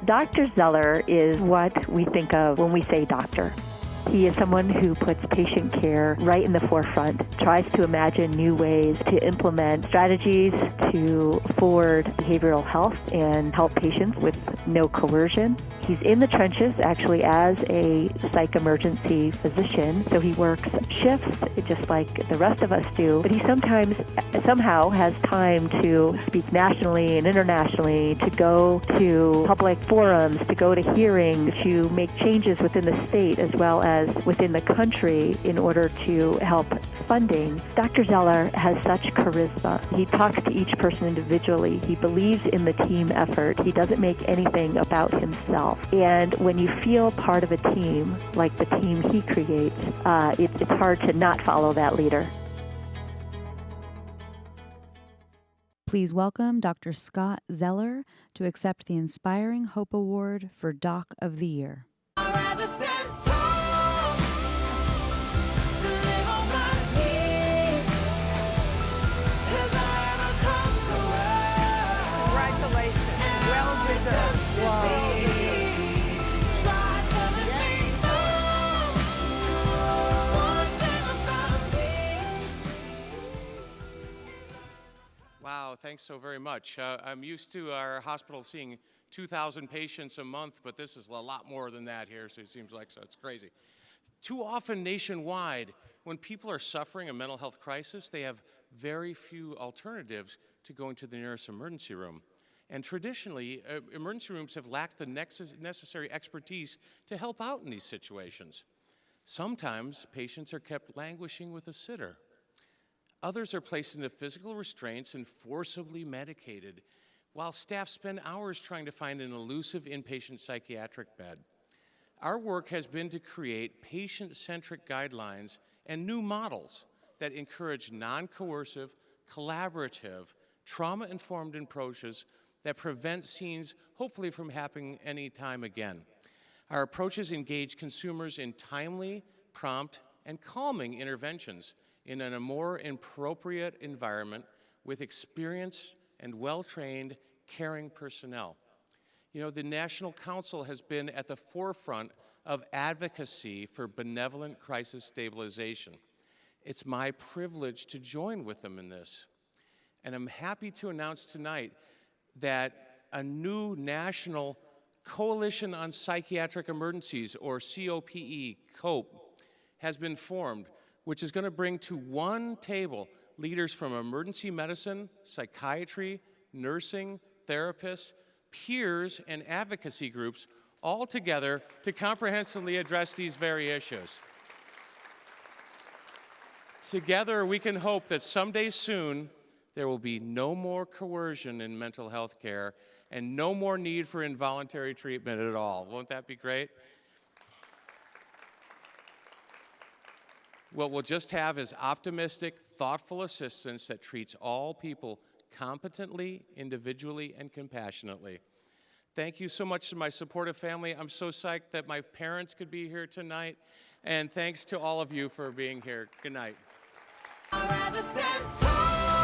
Dr. Zeller is what we think of when we say doctor. He is someone who puts patient care right in the forefront, tries to imagine new ways to implement strategies to forward behavioral health and help patients with no coercion. He's in the trenches actually as a psych emergency physician, so he works shifts just like the rest of us do, but he somehow has time to speak nationally and internationally, to go to public forums, to go to hearings, to make changes within the state as well as within the country in order to help funding. Dr. Zeller has such charisma. He talks to each person individually. He believes in the team effort. He doesn't make anything about himself. And when you feel part of a team, like the team he creates, it's hard to not follow that leader. Please welcome Dr. Scott Zeller to accept the Inspiring Hope Award for Doc of the Year. I'd rather stand tall than live on my knees, 'cause I am a conqueror. Congratulations. Well deserved. Try telling me no. One thing about me. Wow, thanks so very much. I'm used to our hospital seeing 2,000 patients a month, but this is a lot more than that here, so it seems like it's crazy. Too often nationwide, when people are suffering a mental health crisis, they have very few alternatives to going to the nearest emergency room. And traditionally, emergency rooms have lacked the necessary expertise to help out in these situations. Sometimes patients are kept languishing with a sitter. Others are placed into physical restraints and forcibly medicated, while staff spend hours trying to find an elusive inpatient psychiatric bed. Our work has been to create patient-centric guidelines and new models that encourage non-coercive, collaborative, trauma-informed approaches that prevent scenes, hopefully, from happening any time again. Our approaches engage consumers in timely, prompt, and calming interventions in a more appropriate environment with experience and well-trained, caring personnel. You know, the National Council has been at the forefront of advocacy for benevolent crisis stabilization. It's my privilege to join with them in this. And I'm happy to announce tonight that a new national Coalition on Psychiatric Emergencies, or COPE, COPE, has been formed, which is going to bring to one table leaders from emergency medicine, psychiatry, nursing, therapists, peers, and advocacy groups all together to comprehensively address these very issues. Together, we can hope that someday soon, there will be no more coercion in mental health care and no more need for involuntary treatment at all. Won't that be great? What we'll just have is optimistic, thoughtful assistance that treats all people competently, individually, and compassionately. Thank you so much to my supportive family. I'm so psyched that my parents could be here tonight. And thanks to all of you for being here. Good night. I'd rather stand tall